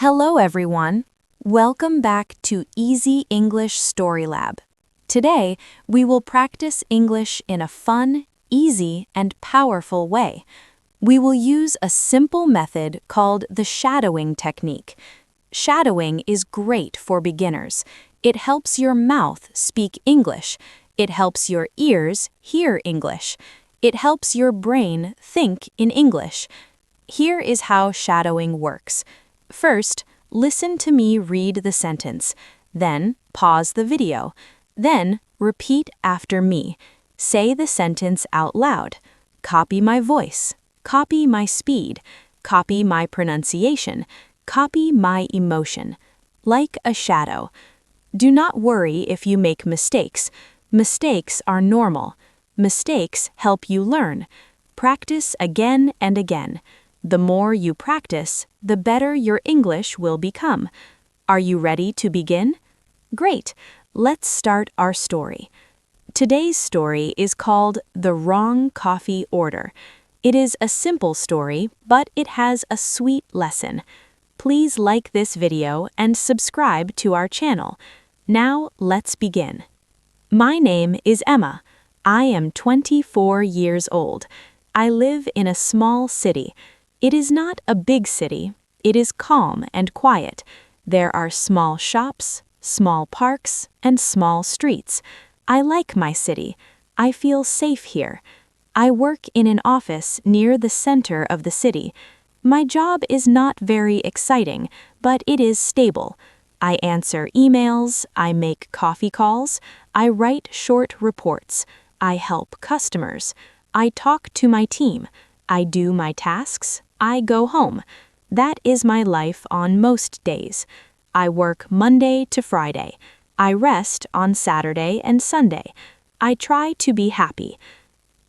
Hello everyone. Welcome back to Easy English StoryLab. Today, we will practice English in a fun, easy, and powerful way. We will use a simple method called the shadowing technique. Shadowing is great for beginners. It helps your mouth speak English. It helps your ears hear English. It helps your brain think in English. Here is how shadowing works. First, listen to me read the sentence. Then, pause the video. Then, repeat after me. Say the sentence out loud. Copy my voice. Copy my speed. Copy my pronunciation. Copy my emotion. Like a shadow. Do not worry if you make mistakes. Mistakes are normal. Mistakes help you learn. Practice again and again. The more you practice, the better your English will become. Are you ready to begin? Great! Let's start our story. Today's story is called The Wrong Coffee Order. It is a simple story, but it has a sweet lesson. Please like this video and subscribe to our channel. Now, let's begin. My name is Emma. I am 24 years old. I live in a small city. It is not a big city. It is calm and quiet. There are small shops, small parks, and small streets. I like my city. I feel safe here. I work in an office near the center of the city. My job is not very exciting, but it is stable. I answer emails, I make coffee calls, I write short reports, I help customers, I talk to my team, I do my tasks, I go home. That is my life on most days. I work Monday to Friday. I rest on Saturday and Sunday. I try to be happy.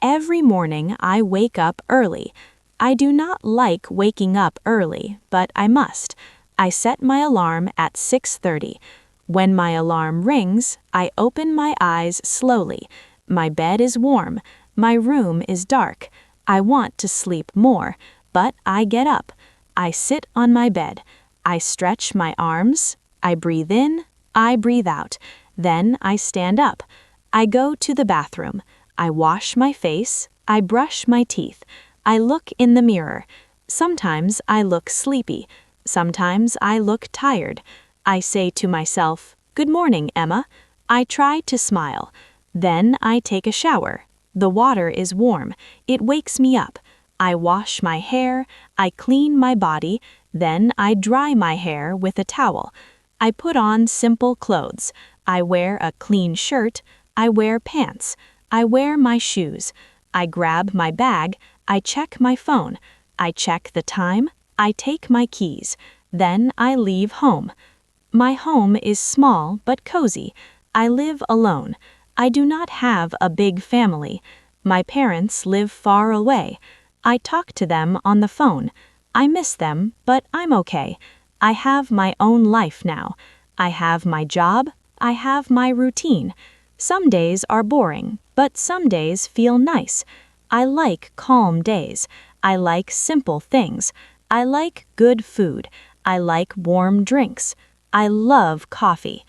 Every morning I wake up early. I do not like waking up early, but I must. I set my alarm at 6:30. When my alarm rings, I open my eyes slowly. My bed is warm. My room is dark. I want to sleep more, but I get up. I sit on my bed. I stretch my arms. I breathe in. I breathe out. Then I stand up. I go to the bathroom. I wash my face. I brush my teeth. I look in the mirror. Sometimes I look sleepy. Sometimes I look tired. I say to myself, "Good morning, Emma." I try to smile. Then I take a shower. The water is warm. It wakes me up. I wash my hair. I clean my body. Then I dry my hair with a towel. I put on simple clothes. I wear a clean shirt. I wear pants. I wear my shoes. I grab my bag. I check my phone. I check the time. I take my keys. Then I leave home. My home is small but cozy. I live alone. I do not have a big family. My parents live far away. I talk to them on the phone. I miss them, but I'm okay. I have my own life now. I have my job. I have my routine. Some days are boring, but some days feel nice. I like calm days. I like simple things. I like good food. I like warm drinks. I love coffee.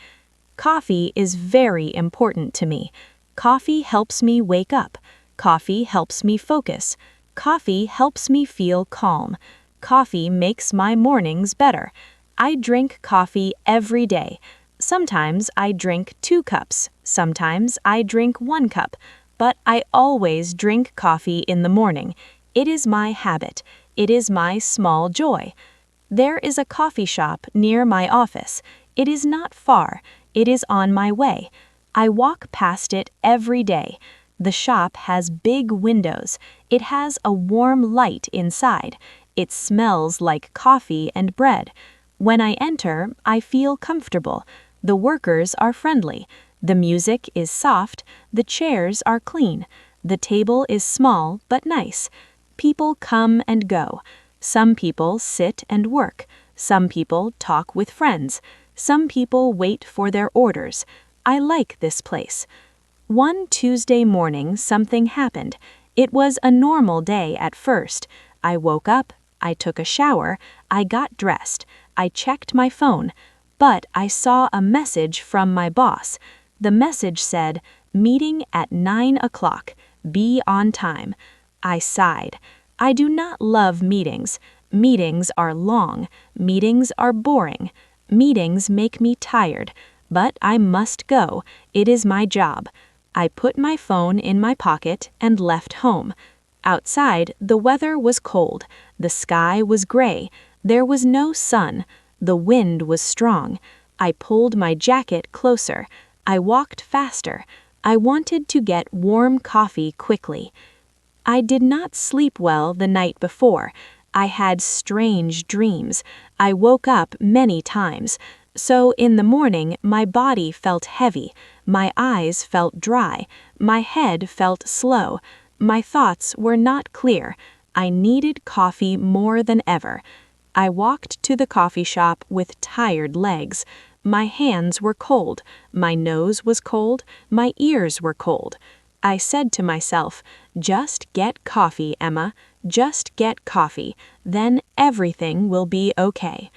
Coffee is very important to me. Coffee helps me wake up. Coffee helps me focus. Coffee helps me feel calm. Coffee makes my mornings better. I drink coffee every day. Sometimes I drink 2 cups. Sometimes I drink 1 cup. But I always drink coffee in the morning. It is my habit. It is my small joy. There is a coffee shop near my office. It is not far. It is on my way. I walk past it every day. The shop has big windows. It has a warm light inside. It smells like coffee and bread. When I enter, I feel comfortable. The workers are friendly. The music is soft. The chairs are clean. The table is small but nice. People come and go. Some people sit and work. Some people talk with friends. Some people wait for their orders. I like this place. One Tuesday morning, something happened. It was a normal day at first. I woke up, I took a shower, I got dressed. I checked my phone, but I saw a message from my boss. The message said, "Meeting at 9 o'clock. Be on time." I sighed. I do not love meetings. Meetings are long. Meetings are boring. Meetings make me tired. But I must go. It is my job. I put my phone in my pocket and left home. Outside, the weather was cold. The sky was gray. There was no sun. The wind was strong. I pulled my jacket closer. I walked faster. I wanted to get warm coffee quickly. I did not sleep well the night before. I had strange dreams. I woke up many times. So in the morning, my body felt heavy. My eyes felt dry. My head felt slow. My thoughts were not clear. I needed coffee more than ever. I walked to the coffee shop with tired legs. My hands were cold. My nose was cold. My ears were cold. I said to myself, "Just get coffee, Emma. Just get coffee. Then everything will be okay."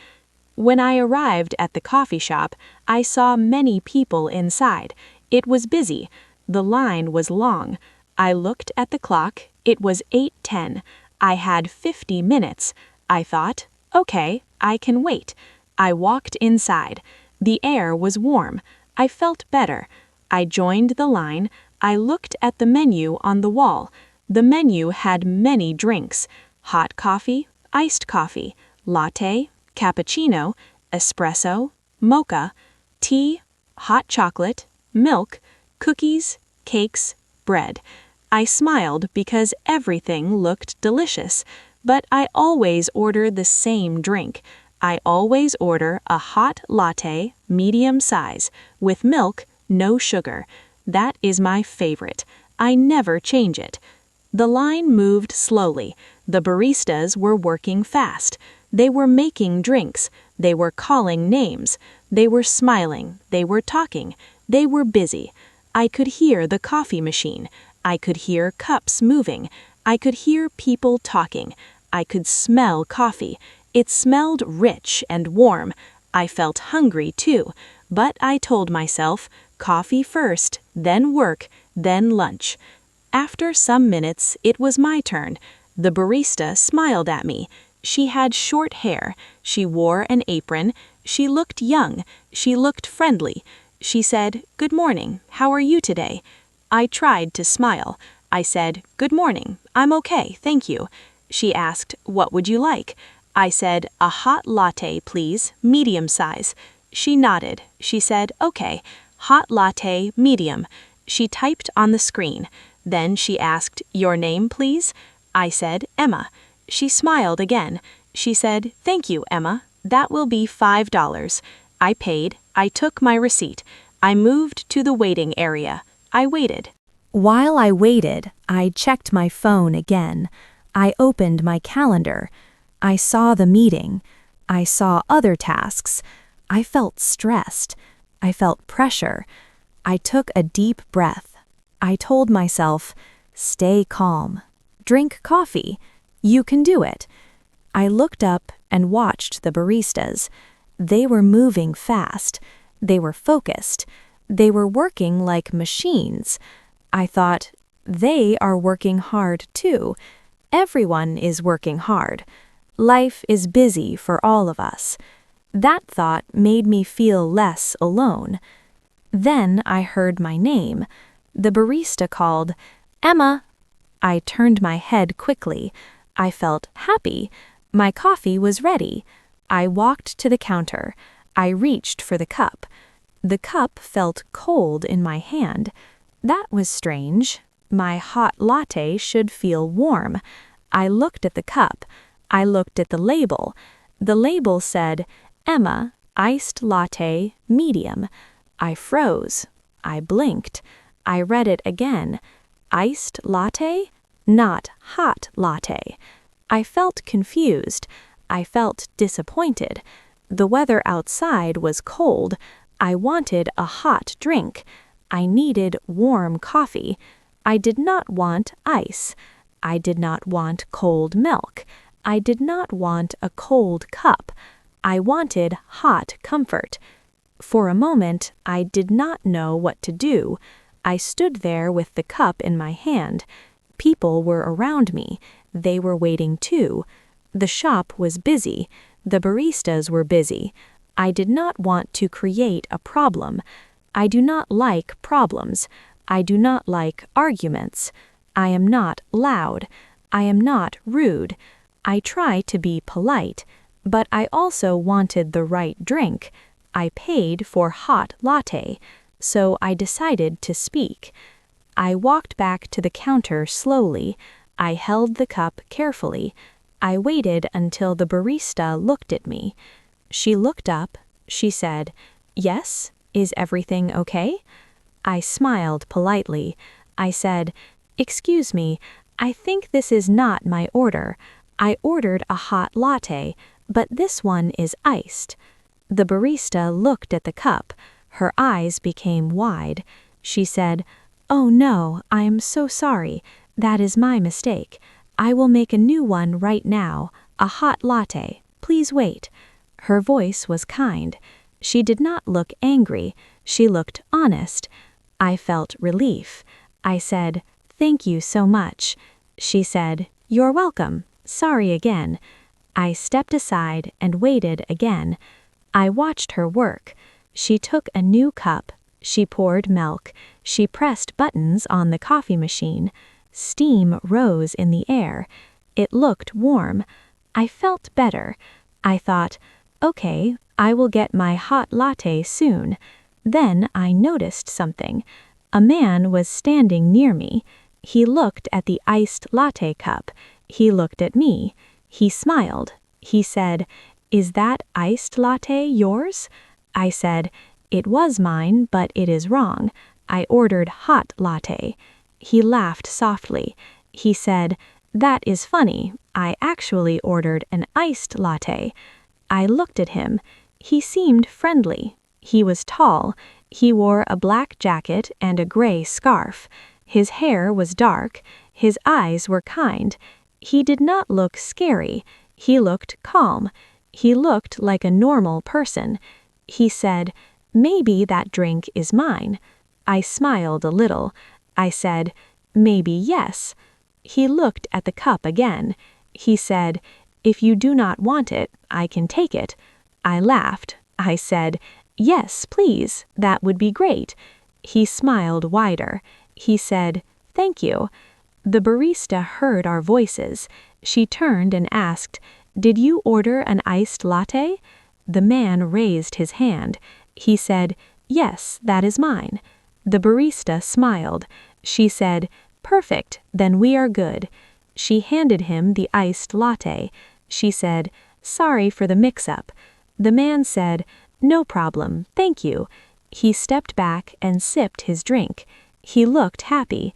When I arrived at the coffee shop, I saw many people inside. It was busy. The line was long. I looked at the clock. It was 8:10. I had 50 minutes. I thought, okay, I can wait. I walked inside. The air was warm. I felt better. I joined the line. I looked at the menu on the wall. The menu had many drinks: hot coffee, iced coffee, latte, cappuccino, espresso, mocha, tea, hot chocolate, milk, cookies, cakes, bread. I smiled because everything looked delicious, but I always order the same drink. I always order a hot latte, medium size, with milk, no sugar. That is my favorite. I never change it. The line moved slowly. The baristas were working fast. They were making drinks. They were calling names. They were smiling. They were talking. They were busy. I could hear the coffee machine. I could hear cups moving. I could hear people talking. I could smell coffee. It smelled rich and warm. I felt hungry too, but I told myself, coffee first, then work, then lunch. After some minutes, it was my turn. The barista smiled at me. She had short hair. She wore an apron. She looked young. She looked friendly. She said, "Good morning. How are you today?" I tried to smile. I said, "Good morning. I'm okay, thank you." She asked, "What would you like?" I said, "A hot latte, please, medium size." She nodded. She said, "Okay, hot latte, medium." She typed on the screen. Then she asked, "Your name, please?" I said, "Emma." She smiled again. She said, "Thank you, Emma. That will be $5. I paid. I took my receipt. I moved to the waiting area. I waited. While I waited, I checked my phone again. I opened my calendar. I saw the meeting. I saw other tasks. I felt stressed. I felt pressure. I took a deep breath. I told myself, "Stay calm. Drink coffee. You can do it." I looked up and watched the baristas. They were moving fast. They were focused. They were working like machines. I thought, they are working hard too. Everyone is working hard. Life is busy for all of us. That thought made me feel less alone. Then I heard my name. The barista called, "Emma." I turned my head quickly. I felt happy. My coffee was ready. I walked to the counter. I reached for the cup. The cup felt cold in my hand. That was strange. My hot latte should feel warm. I looked at the cup. I looked at the label. The label said, "Emma, iced latte, medium." I froze. I blinked. I read it again. Iced latte? Not hot latte. I felt confused. I felt disappointed. The weather outside was cold. I wanted a hot drink. I needed warm coffee. I did not want ice. I did not want cold milk. I did not want a cold cup. I wanted hot comfort. For a moment, I did not know what to do. I stood there with the cup in my hand. People were around me. They were waiting too. The shop was busy. The baristas were busy. I did not want to create a problem. I do not like problems. I do not like arguments. I am not loud. I am not rude. I try to be polite, but I also wanted the right drink. I paid for hot latte, so I decided to speak. I walked back to the counter slowly. I held the cup carefully. I waited until the barista looked at me. She looked up. She said, "Yes, is everything okay?" I smiled politely. I said, "Excuse me, I think this is not my order. I ordered a hot latte, but this one is iced." The barista looked at the cup. Her eyes became wide. She said, "Oh no, I am so sorry. That is my mistake. I will make a new one right now, a hot latte. Please wait." Her voice was kind. She did not look angry. She looked honest. I felt relief. I said, "Thank you so much." She said, "You're welcome. Sorry again." I stepped aside and waited again. I watched her work. She took a new cup. She poured milk. She pressed buttons on the coffee machine. Steam rose in the air. It looked warm. I felt better. I thought, okay, I will get my hot latte soon. Then I noticed something. A man was standing near me. He looked at the iced latte cup. He looked at me. He smiled. He said, "Is that iced latte yours?" I said, "It was mine, but it is wrong. I ordered hot latte." He laughed softly. He said, "That is funny. I actually ordered an iced latte." I looked at him. He seemed friendly. He was tall. He wore a black jacket and a gray scarf. His hair was dark. His eyes were kind. He did not look scary. He looked calm. He looked like a normal person. He said, "Maybe that drink is mine." I smiled a little. I said, "Maybe yes." He looked at the cup again. He said, "If you do not want it, I can take it." I laughed. I said, "Yes, please, that would be great." He smiled wider. He said, "Thank you." The barista heard our voices. She turned and asked, "Did you order an iced latte?" The man raised his hand. He said, "Yes, that is mine." The barista smiled. She said, "Perfect, then we are good." She handed him the iced latte. She said, "Sorry for the mix-up." The man said, "No problem, thank you." He stepped back and sipped his drink. He looked happy.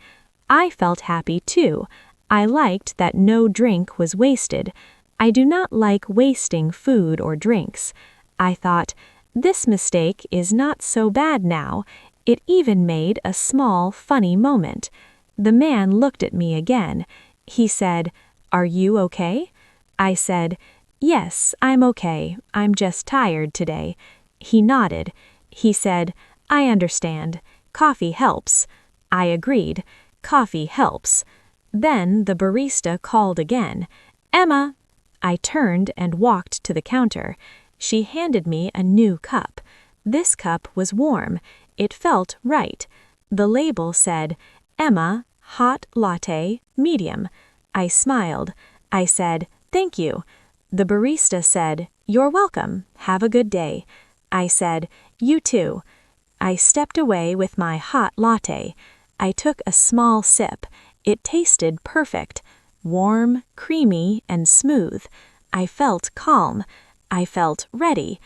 I felt happy too. I liked that no drink was wasted. I do not like wasting food or drinks. I thought, this mistake is not so bad now. It even made a small, funny moment. The man looked at me again. He said, "Are you okay?" I said, "Yes, I'm okay. I'm just tired today." He nodded. He said, "I understand. Coffee helps." I agreed. Coffee helps. Then the barista called again. "Emma!" I turned and walked to the counter. She handed me a new cup. This cup was warm. It felt right. The label said, "Emma, hot latte, medium." I smiled. I said, "Thank you." The barista said, "You're welcome. Have a good day." I said, "You too." I stepped away with my hot latte. I took a small sip. It tasted perfect. Warm, creamy, and smooth. I felt calm. I felt ready.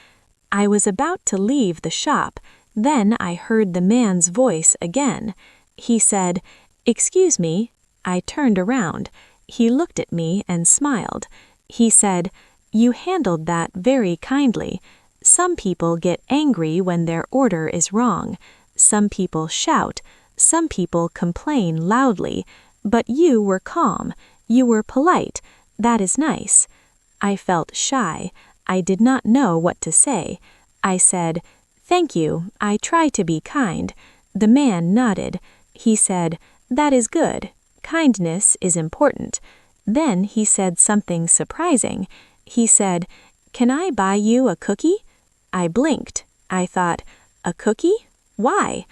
I was about to leave the shop. Then I heard the man's voice again. He said, "Excuse me." I turned around. He looked at me and smiled. He said, "You handled that very kindly. Some people get angry when their order is wrong. Some people shout. Some people complain loudly. But you were calm. You were polite. That is nice." I felt shy. I did not know what to say. I said, "Thank you, I try to be kind." The man nodded. He said, "That is good. Kindness is important." Then he said something surprising. He said, "Can I buy you a cookie?" I blinked. I thought, "A cookie? Why?"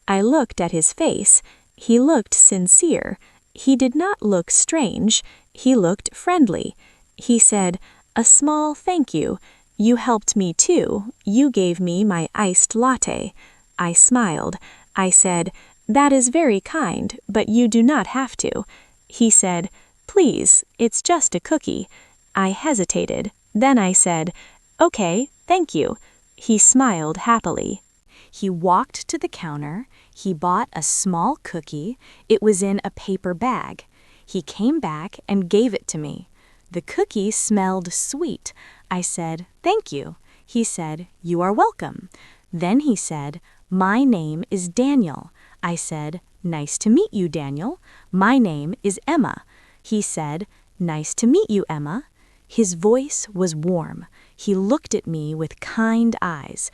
I looked at his face. He looked sincere. He did not look strange. He looked friendly. He said, "A small thank you. You helped me too. You gave me my iced latte." I smiled. I said, "That is very kind, but you do not have to." He said, "Please, it's just a cookie." I hesitated. Then I said, "Okay, thank you." He smiled happily. He walked to the counter. He bought a small cookie. It was in a paper bag. He came back and gave it to me. The cookie smelled sweet. I said, "Thank you." He said, "You are welcome." Then he said, "My name is Daniel." I said, "Nice to meet you, Daniel. My name is Emma." He said, "Nice to meet you, Emma." His voice was warm. He looked at me with kind eyes.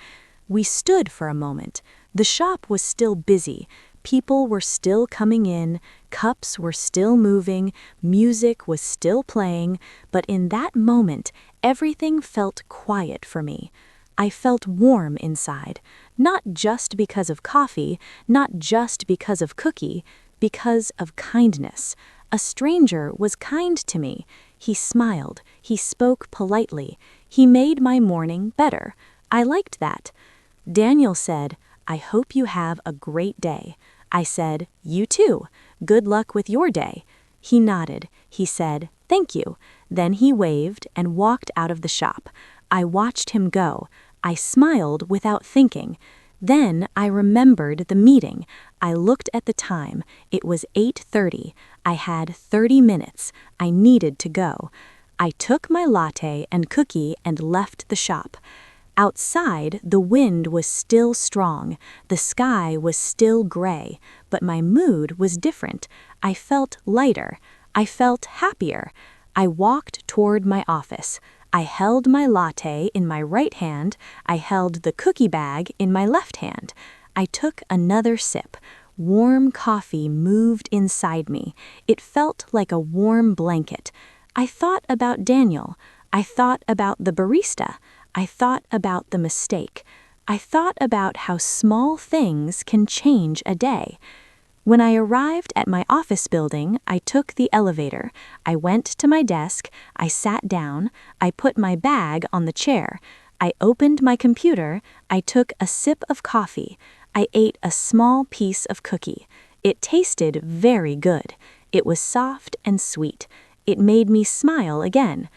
We stood for a moment. The shop was still busy. People were still coming in, cups were still moving, music was still playing, but in that moment, everything felt quiet for me. I felt warm inside, not just because of coffee, not just because of cookie, because of kindness. A stranger was kind to me. He smiled. He spoke politely. He made my morning better. I liked that. Daniel said, "I hope you have a great day." I said, "You too. Good luck with your day." He nodded. He said, "Thank you." Then he waved and walked out of the shop. I watched him go. I smiled without thinking. Then I remembered the meeting. I looked at the time. It was 8:30. I had 30 minutes. I needed to go. I took my latte and cookie and left the shop. Outside, the wind was still strong. The sky was still gray, but my mood was different. I felt lighter. I felt happier. I walked toward my office. I held my latte in my right hand. I held the cookie bag in my left hand. I took another sip. Warm coffee moved inside me. It felt like a warm blanket. I thought about Daniel. I thought about the barista. I thought about the mistake. I thought about how small things can change a day. When I arrived at my office building, I took the elevator. I went to my desk. I sat down. I put my bag on the chair. I opened my computer. I took a sip of coffee. I ate a small piece of cookie. It tasted very good. It was soft and sweet. It made me smile again.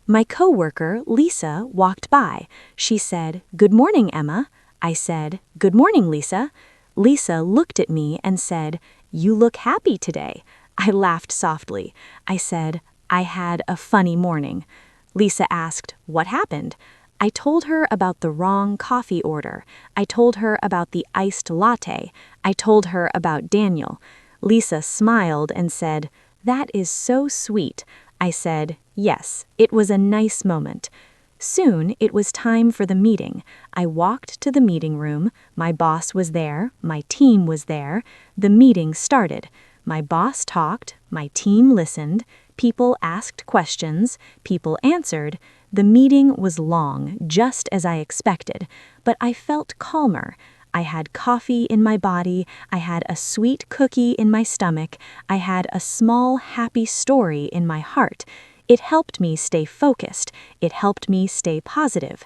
My coworker, Lisa, walked by. She said, "Good morning, Emma." I said, "Good morning, Lisa." Lisa looked at me and said, "You look happy today." I laughed softly. I said, "I had a funny morning." Lisa asked, "What happened?" I told her about the wrong coffee order. I told her about the iced latte. I told her about Daniel. Lisa smiled and said, "That is so sweet." I said, "Yes, it was a nice moment." Soon it was time for the meeting. I walked to the meeting room. My boss was there. My team was there. The meeting started. My boss talked. My team listened. People asked questions. People answered. The meeting was long, just as I expected, but I felt calmer. I had coffee in my body. I had a sweet cookie in my stomach. I had a small, happy story in my heart. It helped me stay focused. It helped me stay positive.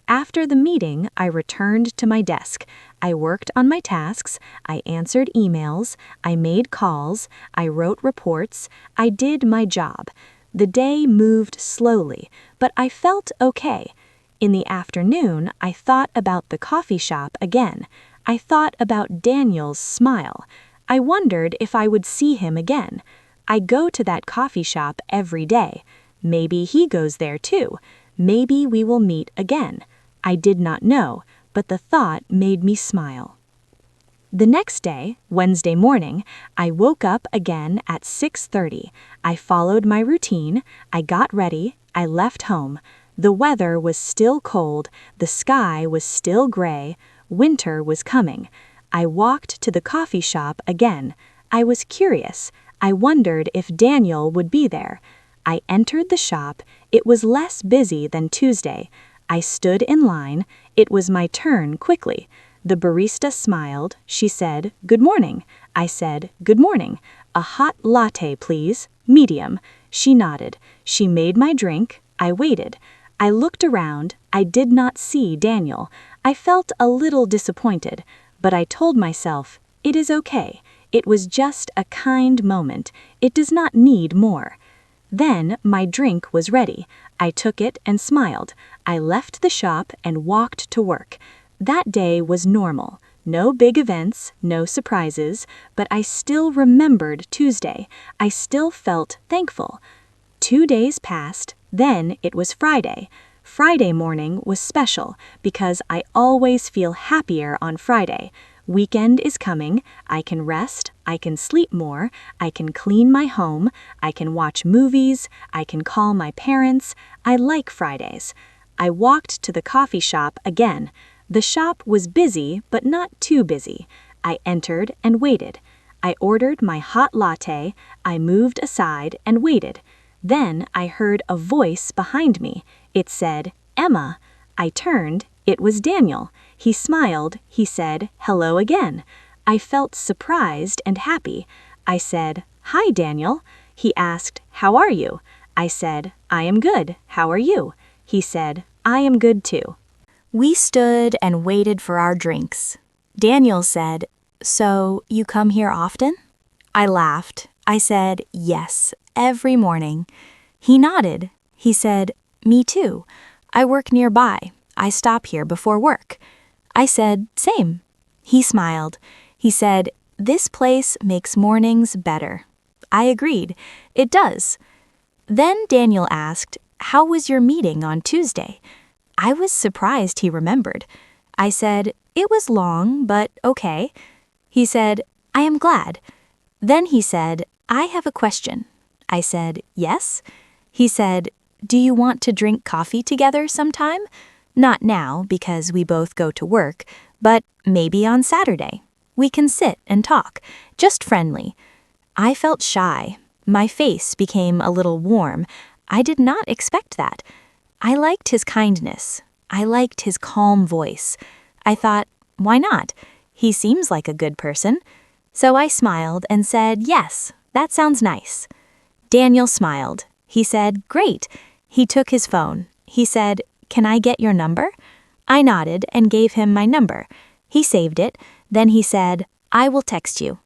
After the meeting, I returned to my desk. I worked on my tasks. I answered emails. I made calls. I wrote reports. I did my job. The day moved slowly, but I felt okay. In the afternoon, I thought about the coffee shop again. I thought about Daniel's smile. I wondered if I would see him again. I go to that coffee shop every day. Maybe he goes there too. Maybe we will meet again. I did not know, but the thought made me smile. The next day, Wednesday morning, I woke up again at 6:30. I followed my routine. I got ready. I left home. The weather was still cold, the sky was still gray, winter was coming. I walked to the coffee shop again. I was curious. I wondered if Daniel would be there. I entered the shop. It was less busy than Tuesday. I stood in line. It was my turn quickly. The barista smiled. She said, "Good morning." I said, "Good morning. A hot latte, please. Medium." She nodded. She made my drink. I waited. I looked around. I did not see Daniel. I felt a little disappointed, but I told myself, it is okay. It was just a kind moment. It does not need more. Then my drink was ready. I took it and smiled. I left the shop and walked to work. That day was normal. No big events, no surprises, but I still remembered Tuesday. I still felt thankful. 2 days passed, then it was Friday. Friday morning was special because I always feel happier on Friday. Weekend is coming. I can rest. I can sleep more. I can clean my home. I can watch movies. I can call my parents. I like Fridays. I walked to the coffee shop again. The shop was busy, but not too busy. I entered and waited. I ordered my hot latte. I moved aside and waited. Then I heard a voice behind me. It said, "Emma." I turned. It was Daniel. He smiled. He said, "Hello again." I felt surprised and happy. I said, "Hi, Daniel." He asked, "How are you?" I said, "I am good. How are you?" He said, "I am good too." We stood and waited for our drinks. Daniel said, "So, you come here often?" I laughed. I said, "Yes, every morning." He nodded. He said, "Me too. I work nearby. I stop here before work." I said, "Same." He smiled. He said, "This place makes mornings better." I agreed. It does. Then Daniel asked, "How was your meeting on Tuesday?" I was surprised he remembered. I said, "It was long, but okay." He said, "I am glad." Then he said, "I have a question." I said, "Yes?" He said, "Do you want to drink coffee together sometime? Not now, because we both go to work, but maybe on Saturday. We can sit and talk, just friendly." I felt shy. My face became a little warm. I did not expect that. I liked his kindness. I liked his calm voice. I thought, why not? He seems like a good person. So I smiled and said, "Yes, that sounds nice." Daniel smiled. He said, "Great." He took his phone. He said, "Can I get your number?" I nodded and gave him my number. He saved it. Then he said, "I will text you."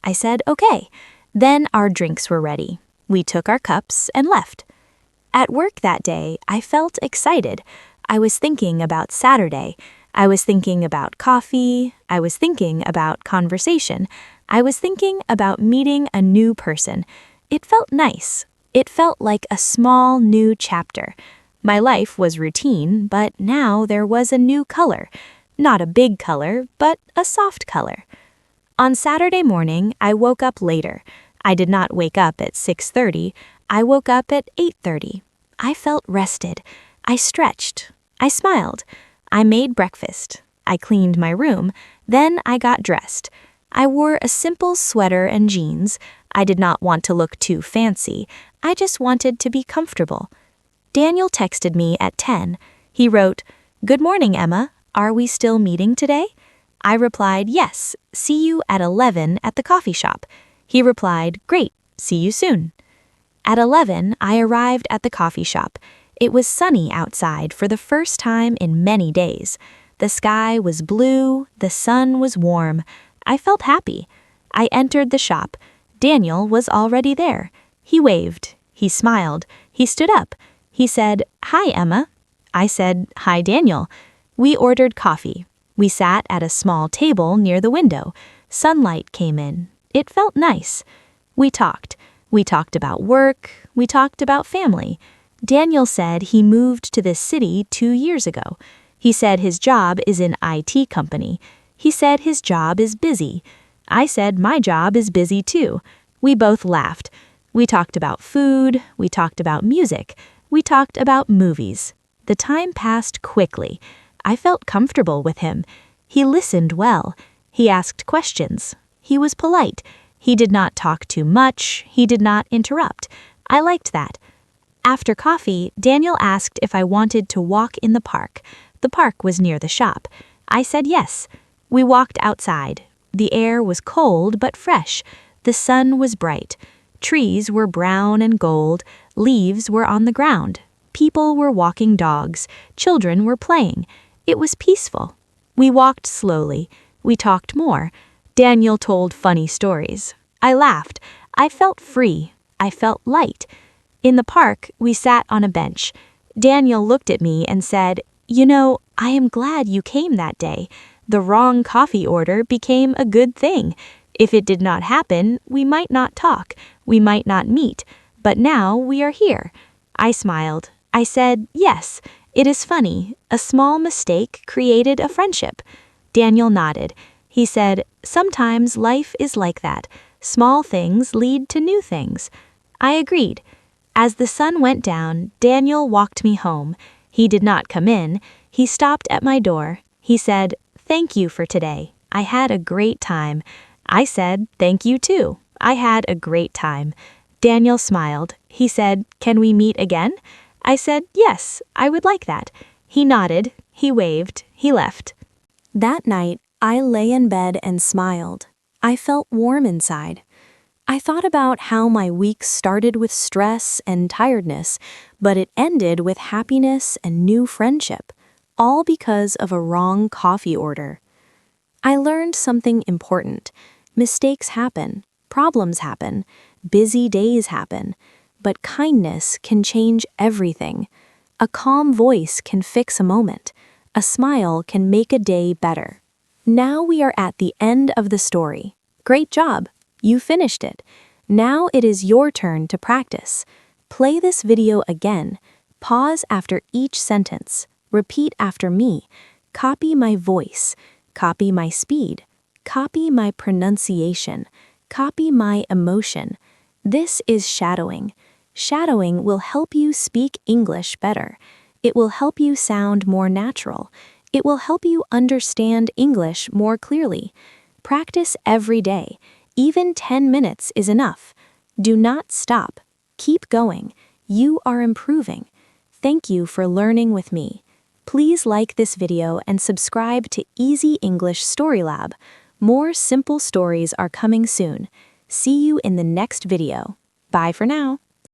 I said, "Okay." Then our drinks were ready. We took our cups and left. At work that day, I felt excited. I was thinking about Saturday. I was thinking about coffee. I was thinking about conversation. I was thinking about meeting a new person. It felt nice. It felt like a small new chapter. My life was routine, but now there was a new color. Not a big color, but a soft color. On Saturday morning, I woke up later. I did not wake up at 6:30. I woke up at 8:30. I felt rested. I stretched. I smiled. I made breakfast. I cleaned my room. Then I got dressed. I wore a simple sweater and jeans. I did not want to look too fancy. I just wanted to be comfortable. Daniel texted me at 10. He wrote, "Good morning, Emma. Are we still meeting today?" I replied, "Yes. See you at 11 at the coffee shop." He replied, "Great. See you soon." At 11, I arrived at the coffee shop. It was sunny outside for the first time in many days. The sky was blue. The sun was warm. I felt happy. I entered the shop. Daniel was already there. He waved. He smiled. He stood up. He said, "Hi, Emma." I said, "Hi, Daniel." We ordered coffee. We sat at a small table near the window. Sunlight came in. It felt nice. We talked. We talked about work. We talked about family. Daniel said he moved to this city 2 years ago. He said his job is in IT company. He said his job is busy. I said my job is busy too. We both laughed. We talked about food. We talked about music. We talked about movies. The time passed quickly. I felt comfortable with him. He listened well. He asked questions. He was polite. He did not talk too much. He did not interrupt. I liked that. After coffee, Daniel asked if I wanted to walk in the park. The park was near the shop. I said yes. We walked outside. The air was cold but fresh. The sun was bright. Trees were brown and gold. Leaves were on the ground. People were walking dogs. Children were playing. It was peaceful. We walked slowly. We talked more. Daniel told funny stories. I laughed. I felt free. I felt light. In the park, we sat on a bench. Daniel looked at me and said, "You know, I am glad you came that day. The wrong coffee order became a good thing. If it did not happen, we might not talk. We might not meet. But now we are here." I smiled. I said, "Yes, it is funny. A small mistake created a friendship." Daniel nodded. He said, "Sometimes life is like that. Small things lead to new things." I agreed. As the sun went down, Daniel walked me home. He did not come in. He stopped at my door. He said, "Thank you for today. I had a great time." I said, "Thank you too. I had a great time." Daniel smiled. He said, "Can we meet again?" I said, "Yes, I would like that." He nodded. He waved. He left. That night, I lay in bed and smiled. I felt warm inside. I thought about how my week started with stress and tiredness, but it ended with happiness and new friendship, all because of a wrong coffee order. I learned something important. Mistakes happen, problems happen, busy days happen, but kindness can change everything. A calm voice can fix a moment. A smile can make a day better. Now we are at the end of the story. Great job! You finished it. Now it is your turn to practice. Play this video again. Pause after each sentence. Repeat after me. Copy my voice. Copy my speed. Copy my pronunciation. Copy my emotion. This is shadowing. Shadowing will help you speak English better. It will help you sound more natural. It will help you understand English more clearly. Practice every day. Even 10 minutes is enough. Do not stop. Keep going. You are improving. Thank you for learning with me. Please like this video and subscribe to Easy English StoryLab. More simple stories are coming soon. See you in the next video. Bye for now.